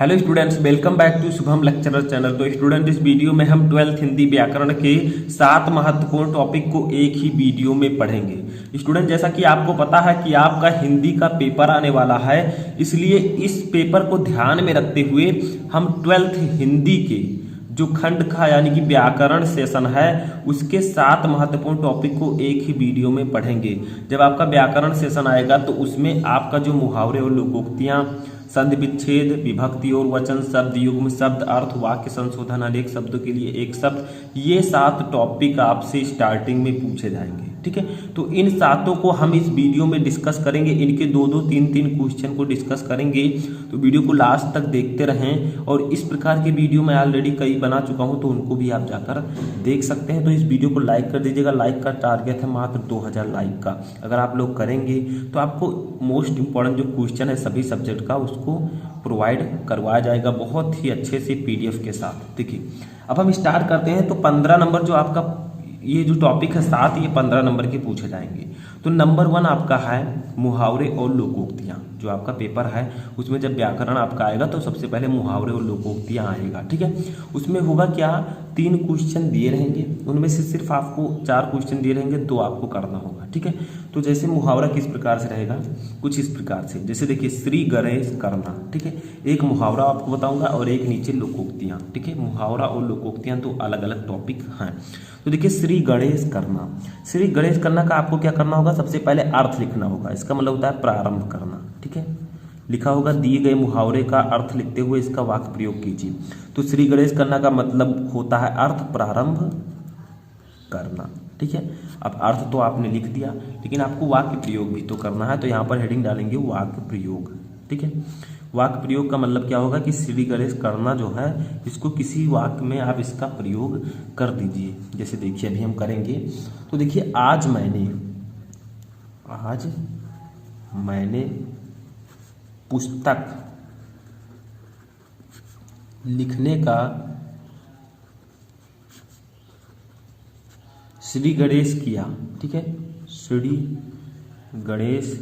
Hello students, welcome back to Shubham lecturer channel. तो student, इस video में हम 12th हिंदी व्याकरण के 7 महत्वपूर्ण टॉपिक को एक ही वीडियो में पढ़ेंगे। स्टूडेंट, जैसा कि आपको पता है कि आपका हिंदी का पेपर आने वाला है, इसलिए इस पेपर को ध्यान में रखते हुए हम 12th हिंदी के जो खंड का यानी कि व्याकरण सेशन है उसके 7 महत्वपूर्ण टॉपिक को एक ही वीडियो में पढ़ेंगे। जब आपका व्याकरण सेशन आएगा तो उसमें आपका जो मुहावरे और लोकोक्तियां, संधि विच्छेद, विभक्ति और वचन, शब्द युग्म, शब्द अर्थ, वाक्य संशोधन, अनेक शब्दों के लिए एक शब्द, ये 7 टॉपिक आपसे स्टार्टिंग में पूछे जाएंगे। ठीक है, तो इन 7 को हम इस वीडियो में डिस्कस करेंगे। इनके 2-2, 3-3 क्वेश्चन को डिस्कस करेंगे, तो वीडियो को लास्ट तक देखते रहें। और इस प्रकार के वीडियो मैं ऑलरेडी कई बना चुका हूं, तो उनको भी आप जाकर देख सकते हैं। तो इस वीडियो को लाइक कर दीजिएगा। लाइक का टारगेट है मात्र 2000 लाइक का। अगर आप लोग करेंगे तो आपको मोस्ट इंपॉर्टेंट जो क्वेश्चन है सभी सब्जेक्ट का उसको प्रोवाइड करवाया जाएगा बहुत ही अच्छे से पीडीएफ के साथ। देखिए, अब हम स्टार्ट करते हैं। तो 15 नंबर जो आपका ये जो टॉपिक है 7, ये 15 नंबर के पूछे जाएंगे। तो नंबर 1 आपका है मुहावरे और लोकोक्तियां। जो आपका पेपर है उसमें जब व्याकरण आपका आएगा तो सबसे पहले मुहावरे और लोकोक्तियां आएगा। ठीक है, उसमें होगा क्या, 3 क्वेश्चन दिए रहेंगे, उनमें से सिर्फ आपको 4 क्वेश्चन दिए रहेंगे, 2 आपको करना होगा। ठीक है, तो जैसे मुहावरा किस प्रकार से रहेगा, कुछ इस प्रकार से। जैसे देखिए, श्री गणेश करना। ठीक है, एक मुहावरा आपको बताऊंगा और एक नीचे लोकोक्तियां। ठीक है, मुहावरा और लोकोक्तियां तो अलग अलग टॉपिक हैं। तो देखिए, श्री गणेश करना। श्री गणेश करना का आपको क्या करना होगा, सबसे पहले अर्थ लिखना होगा। इसका मतलब होता है प्रारंभ करना। ठीक है, लिखा होगा दिए गए मुहावरे का अर्थ लिखते हुए इसका वाक्य प्रयोग कीजिए। तो श्री गणेश करना का मतलब होता है अर्थ प्रारंभ करना। ठीक है, अब अर्थ तो आपने लिख दिया, लेकिन आपको वाक्य प्रयोग भी तो करना है। तो यहाँ पर हेडिंग डालेंगे वाक्य प्रयोग। ठीक है, वाक्य प्रयोग का मतलब क्या होगा कि श्री गणेश करना जो है इसको किसी वाक्य में आप इसका प्रयोग कर दीजिए। जैसे देखिए, अभी हम करेंगे। तो देखिए, आज मैंने पुस्तक लिखने का श्री गणेश किया। ठीक है, श्री गणेश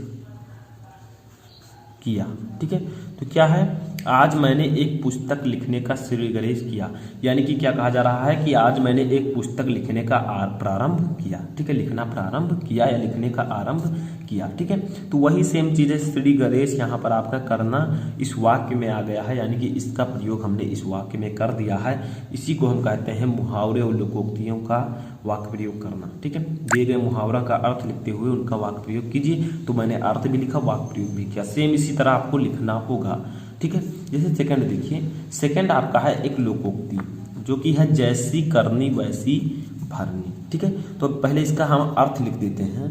किया। ठीक है, तो क्या है, आज मैंने एक पुस्तक लिखने का श्री गणेश किया। यानी कि क्या कहा जा रहा है कि आज मैंने एक पुस्तक लिखने का प्रारंभ किया। ठीक है, लिखना प्रारंभ किया या लिखने का आरंभ किया। ठीक है, तो वही सेम चीज है, श्री गणेश यहाँ पर आपका करना इस वाक्य में आ गया है, यानी कि इसका प्रयोग हमने इस वाक्य में कर दिया है। इसी को हम कहते हैं मुहावरे और लोकोक्तियों का वाक्य प्रयोग करना। ठीक है, दिए गए मुहावरा का अर्थ लिखते हुए उनका वाक्य प्रयोग कीजिए। तो मैंने अर्थ भी लिखा, वाक्य प्रयोग भी किया। सेम इसी तरह आपको लिखना होगा। ठीक है, जैसे सेकंड देखिए, सेकंड आपका है एक लोकोक्ति जो कि है जैसी करनी वैसी भरनी। ठीक है, तो पहले इसका हम अर्थ लिख देते हैं।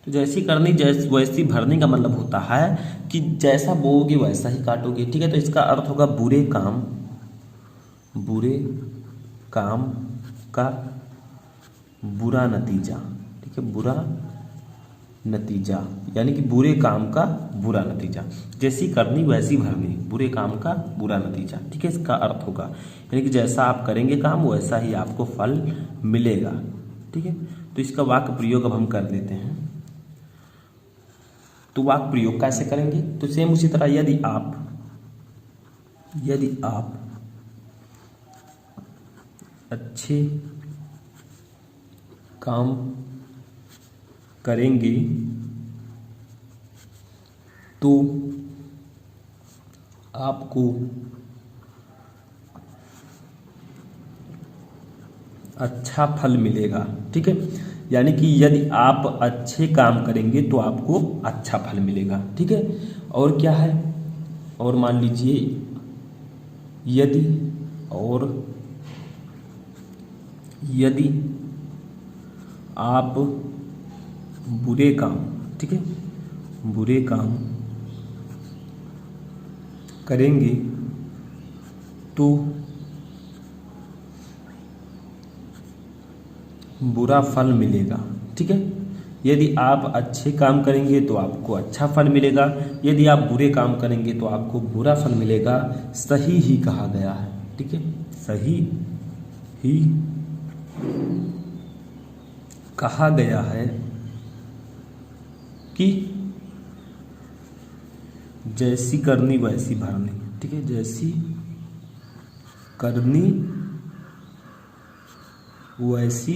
तो जैसी करनी वैसी भरनी का मतलब होता है कि जैसा बोओगे वैसा ही काटोगे। ठीक है, तो इसका अर्थ होगा बुरे काम का बुरा नतीजा। ठीक है, बुरा नतीजा यानी कि बुरे काम का बुरा नतीजा। जैसी करनी वैसी भरनी, बुरे काम का बुरा नतीजा। ठीक है, इसका अर्थ होगा यानी कि जैसा आप करेंगे काम वैसा ही आपको फल मिलेगा। ठीक है, तो इसका वाक्य प्रयोग अब हम कर लेते हैं। तो वाक्य प्रयोग कैसे करेंगे, तो सेम उसी तरह यदि आप अच्छे काम करेंगे तो आपको अच्छा फल मिलेगा। ठीक है, यानी कि यदि आप अच्छे काम करेंगे तो आपको अच्छा फल मिलेगा। ठीक है, और क्या है, और मान लीजिए यदि आप बुरे काम, ठीक है, बुरे काम करेंगे तो बुरा फल मिलेगा। ठीक है, यदि आप अच्छे काम करेंगे तो आपको अच्छा फल मिलेगा, यदि आप बुरे काम करेंगे तो आपको बुरा फल मिलेगा। सही ही कहा गया है। ठीक है, सही ही कहा गया है कि जैसी करनी वैसी भरनी। ठीक है, जैसी करनी वैसी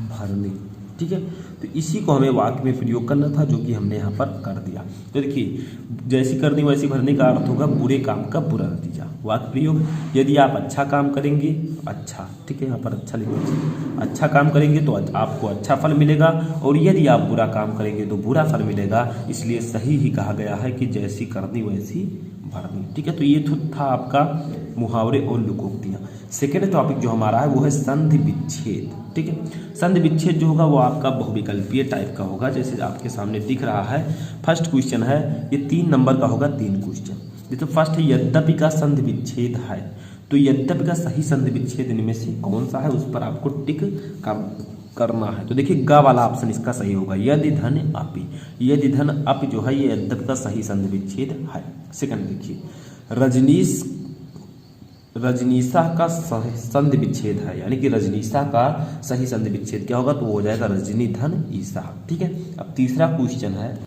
भरनी, ठीक है। तो इसी को हमें वाक्य में प्रयोग करना था, जो कि हमने यहाँ पर कर दिया। तो देखिए, जैसी करनी वैसी भरने का अर्थ होगा बुरे काम का बुरा नतीजा। वाक्य प्रयोग, यदि आप अच्छा काम करेंगे, अच्छा, ठीक है, यहाँ पर अच्छा लिखना, अच्छा काम करेंगे तो आपको अच्छा फल मिलेगा, और यदि आप बुरा काम करेंगे तो बुरा फल मिलेगा। इसलिए सही ही कहा गया है कि जैसी करनी वैसी भरनी, ठीक है। तो ये था आपका मुहावरे और लोकोक्तियाँ। सेकेंड टॉपिक जो हमारा है वो है संधि विच्छेद, ठीक है। संधि विच्छेद जो होगा वो आपका बहुविकल्पीय टाइप का होगा, जैसे आपके सामने दिख रहा है। फर्स्ट क्वेश्चन है, ये 3 नंबर का होगा, 3 क्वेश्चन। जैसे फर्स्ट है, यद्यपि का संधि विच्छेद है, तो यद्यपि का सही संधि विच्छेद इनमें से कौन सा है, उस पर आपको टिक करना है। तो देखिए, ग वाला ऑप्शन इसका सही होगा, यदि धन अपि। यदि धन अपि जो है ये यद्यपि का सही संधि विच्छेद है। सेकंड देखिए, रजनीशा का संधि विच्छेद है, यानी कि रजनीशा का सही संधि विच्छेद क्या होगा, तो वो हो जाएगा रजनी धन ईसा, ठीक है। अब तीसरा क्वेश्चन है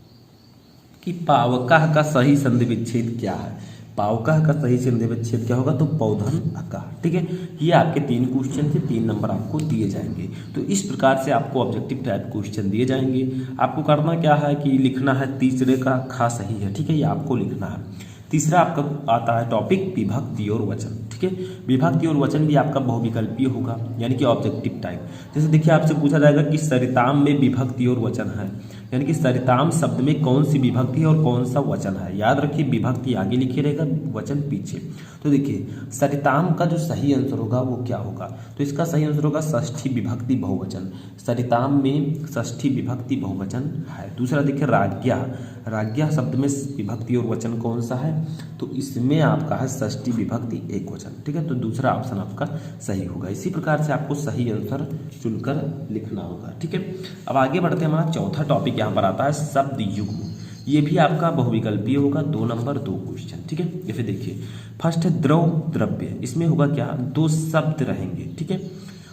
कि पावकः का सही संधि विच्छेद क्या है। पावकः का सही संधि विच्छेद क्या होगा, तो पौधन अका, ठीक है। ये आपके 3 क्वेश्चन थे, 3 नंबर आपको दिए जाएंगे। तो इस प्रकार से आपको ऑब्जेक्टिव टाइप क्वेश्चन दिए जाएंगे। आपको करना क्या है कि लिखना है तीसरे का खा सही है, ठीक है, ये आपको लिखना है। तीसरा आपका आता है टॉपिक विभक्ति और वचन, ठीक है। विभक्ति और वचन भी आपका बहुविकल्पीय होगा, यानी कि ऑब्जेक्टिव टाइप। जैसे देखिए, आपसे पूछा जाएगा कि सरिताम में विभक्ति और वचन है, यानी कि सरिताम शब्द में कौन सी विभक्ति है और कौन सा वचन है। याद रखिए, विभक्ति आगे लिखे रहेगा, वचन पीछे। तो देखिए, सरिताम का जो सही आंसर होगा वो क्या होगा, तो इसका सही आंसर होगा षष्ठी विभक्ति बहुवचन। सरिताम में षष्ठी विभक्ति बहुवचन है। दूसरा देखिए, राज्ञा। राज्ञा शब्द में विभक्ति और वचन कौन सा है, तो इसमें आपका है षष्ठी विभक्ति एक वचन, ठीक है। तो दूसरा ऑप्शन आपका सही होगा। इसी प्रकार से आपको सही आंसर चुनकर लिखना होगा, ठीक है। अब आगे बढ़ते हैं, हमारा चौथा टॉपिक यहाँ पर आता है शब्द युग्म। ये भी आपका बहुविकल्पीय होगा, 2 नंबर 2 क्वेश्चन, ठीक है। ये फिर देखिए, फर्स्ट है द्रव द्रव्य। इसमें होगा क्या, 2 शब्द रहेंगे, ठीक है,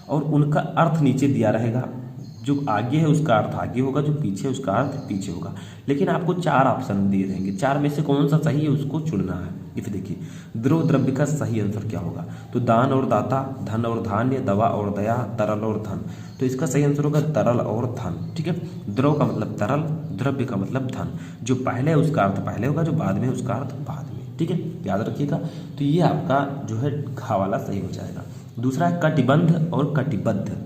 और उनका अर्थ नीचे दिया रहेगा। जो आगे है उसका अर्थ आगे होगा, जो पीछे है उसका अर्थ पीछे होगा। लेकिन आपको 4 ऑप्शन दिए रहेंगे, 4 में से कौन सा सही है उसको चुनना है। ये फिर देखिए, द्रव द्रव्य का सही आंसर क्या होगा, तो दान और दाता, धन और धान्य, दवा और दया, तरल और धन। तो इसका सही आंसर होगा तरल और धन, ठीक है। द्रव का मतलब तरल, द्रव्य का मतलब धन। जो पहले है उसका अर्थ पहले होगा, जो बाद में उसका अर्थ बाद में, ठीक है, याद रखिएगा। तो ये आपका जो है घा वाला सही हो जाएगा। दूसरा है कटिबंध और कटिबद्ध।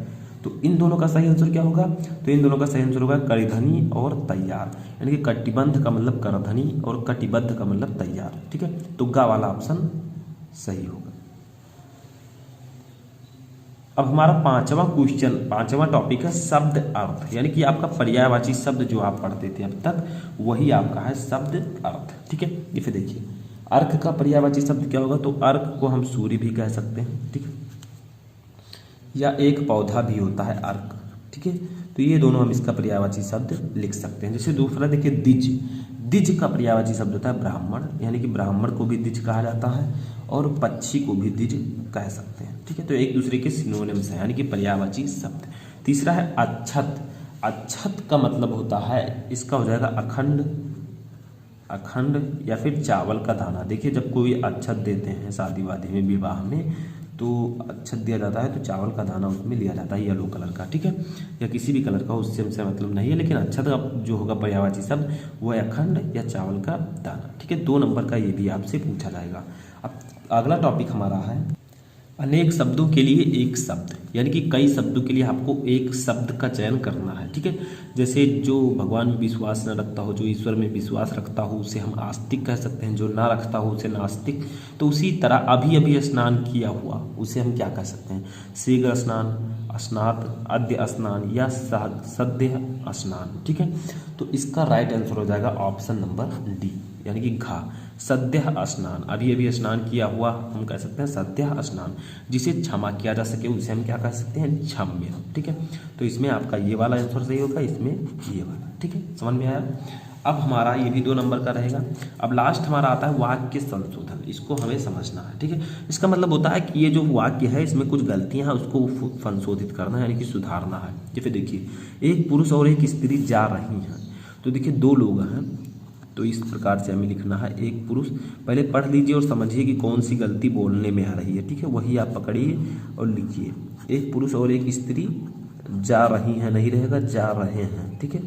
तो इन दोनों का सही आंसर क्या होगा, तो इन दोनों का सही आंसर होगा करधनी और तैयार, यानी कि कटिबंध का मतलब करधनी और कटिबद्ध का मतलब तैयार, ठीक है। तो गा वाला ऑप्शन सही होगा। अब हमारा 5वां क्वेश्चन, 5वां टॉपिक है शब्द अर्थ, यानी कि आपका पर्यायवाची शब्द जो आप पढ़ते थे अब तक, वही आपका है शब्द अर्थ, ठीक है। ये फिर देखिए, अर्क का पर्यायवाची शब्द क्या होगा, तो अर्क को हम सूर्य भी कह सकते हैं, ठीक है, या एक पौधा भी होता है अर्क, ठीक है। तो ये दोनों हम इसका पर्यायवाची शब्द लिख सकते हैं। जैसे दूसरा देखिए, द्विज। द्विज का पर्यायवाची शब्द होता है ब्राह्मण, यानी कि ब्राह्मण को भी द्विज कहा जाता है, और पक्षी को भी द्विज कह सकते हैं, ठीक है। तो एक दूसरे के सिनोनिम्स हैं, यानी कि पर्यायवाची शब्द। तीसरा है अच्छत। अच्छत का मतलब होता है, इसका हो जाएगा अखंड, अखंड या फिर चावल का दाना। देखिए, जब कोई अच्छत देते हैं शादी वादी में, विवाह में, तो अच्छत दिया जाता है तो चावल का दाना उसमें लिया जाता है, येलो कलर का, ठीक है, या किसी भी कलर का, उससे हमसे मतलब नहीं है। लेकिन अच्छत का जो होगा पर्यायवाची शब्द वो है अखंड या चावल का दाना, ठीक है। 2 नंबर का ये भी आपसे पूछा जाएगा। अब अगला टॉपिक हमारा है अनेक शब्दों के लिए एक शब्द, यानी कि कई शब्दों के लिए आपको एक शब्द का चयन करना है, ठीक है। जैसे जो भगवान में विश्वास न रखता हो, जो ईश्वर में विश्वास रखता हो, उसे हम आस्तिक कह सकते हैं। जो ना रखता हो उसे नास्तिक। तो उसी तरह अभी अभी स्नान किया हुआ उसे हम क्या कह सकते हैं, शीघ्र स्नान, स्नात, अद्य स्नान या सद्य स्नान, ठीक है। तो इसका राइट आंसर हो जाएगा ऑप्शन नंबर डी, यानी कि घा, सद्य स्नान। अभी अभी स्नान किया हुआ हम कह सकते हैं सद्य स्नान। जिसे क्षमा किया जा सके उसे हम क्या कह सकते हैं, क्षम्य, ठीक है। तो इसमें आपका ये वाला आंसर सही होगा, इसमें ये वाला, ठीक है, समझ में आया। अब हमारा ये भी 2 नंबर का रहेगा। अब लास्ट हमारा आता है वाक्य संशोधन। इसको हमें समझना है, ठीक है। इसका मतलब होता है कि ये जो वाक्य है इसमें कुछ गलतियां हैं, उसको संशोधित करना है, यानी कि सुधारना है। जैसे देखिए, एक पुरुष और एक स्त्री जा रही हैं, तो देखिए 2 लोग हैं, तो इस प्रकार से हमें लिखना है एक पुरुष। पहले पढ़ लीजिए और समझिए कि कौन सी गलती बोलने में आ रही है, ठीक है, वही आप पकड़िए और लिखिए। एक पुरुष और एक स्त्री जा रही हैं, नहीं रहेगा जा रहे हैं, ठीक है।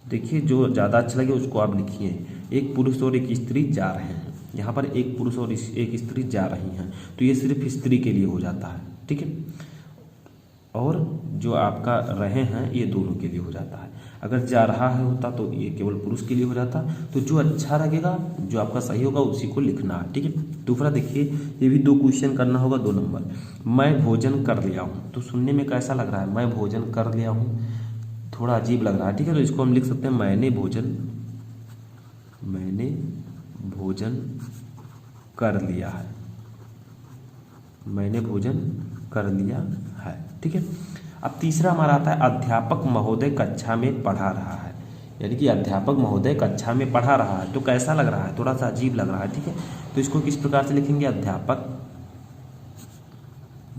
देखिए जो ज़्यादा अच्छा लगे उसको आप लिखिए। एक पुरुष और एक स्त्री जा रहे हैं, यहाँ पर एक पुरुष और एक स्त्री जा रही हैं, तो ये सिर्फ स्त्री के लिए हो जाता है, ठीक है। और जो आपका रहे हैं ये दोनों के लिए हो जाता है। अगर जा रहा है होता तो ये केवल पुरुष के लिए हो जाता। तो जो अच्छा लगेगा, जो आपका सही होगा उसी को लिखना है, ठीक है। दूसरा देखिए, ये भी 2 क्वेश्चन करना होगा, 2 नंबर। मैं भोजन कर लिया हूँ, तो सुनने में कैसा लग रहा है? मैं भोजन कर लिया हूँ, थोड़ा अजीब लग रहा है, ठीक है। तो इसको हम लिख सकते हैं मैंने भोजन कर लिया है, मैंने भोजन कर लिया है, ठीक है। अब तीसरा हमारा आता है अध्यापक महोदय कक्षा में पढ़ा रहा है, यानी कि अध्यापक महोदय कक्षा में पढ़ा रहा है, तो कैसा लग रहा है? थोड़ा सा अजीब लग रहा है, ठीक है। तो इसको किस प्रकार से लिखेंगे? अध्यापक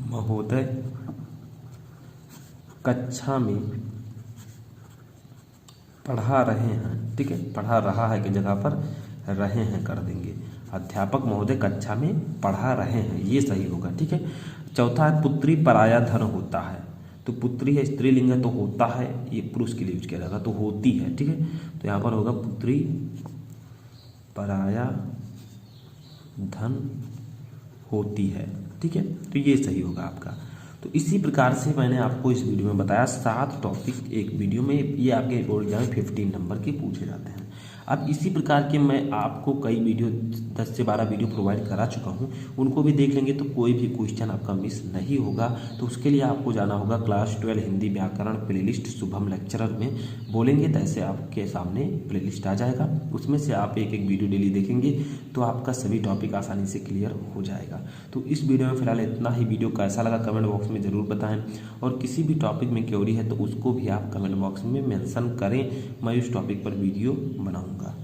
महोदय कक्षा में पढ़ा रहे हैं, ठीक है। पढ़ा रहा है की जगह पर रहे हैं कर देंगे। अध्यापक महोदय कक्षा में पढ़ा रहे हैं, ये सही होगा, ठीक है। चौथा है पुत्री पराया धन होता है, तो पुत्री है स्त्रीलिंग है तो होता है ये पुरुष के लिए यूज किया जाएगा, तो होती है, ठीक है। तो यहाँ पर होगा पुत्री पराया धन होती है, ठीक है। तो ये सही होगा आपका। तो इसी प्रकार से मैंने आपको इस वीडियो में बताया 7 टॉपिक एक वीडियो में, ये आपके बोर्ड एग्जाम में 15 नंबर के पूछे जाते हैं। अब इसी प्रकार के मैं आपको कई वीडियो 10 से 12 वीडियो प्रोवाइड करा चुका हूं, उनको भी देख लेंगे तो कोई भी क्वेश्चन आपका मिस नहीं होगा। तो उसके लिए आपको जाना होगा क्लास 12 हिंदी व्याकरण प्लेलिस्ट शुभम लेक्चरर में, बोलेंगे तो ऐसे आपके सामने प्लेलिस्ट आ जाएगा, उसमें से आप एक एक वीडियो डेली देखेंगे तो आपका सभी टॉपिक आसानी से क्लियर हो जाएगा। तो इस वीडियो में फिलहाल इतना ही। वीडियो कैसा लगा कमेंट बॉक्स में ज़रूर बताएं, और किसी भी टॉपिक में क्वेरी है तो उसको भी आप कमेंट बॉक्स में मेंशन करें, मैं उस टॉपिक पर वीडियो बनाऊंगा।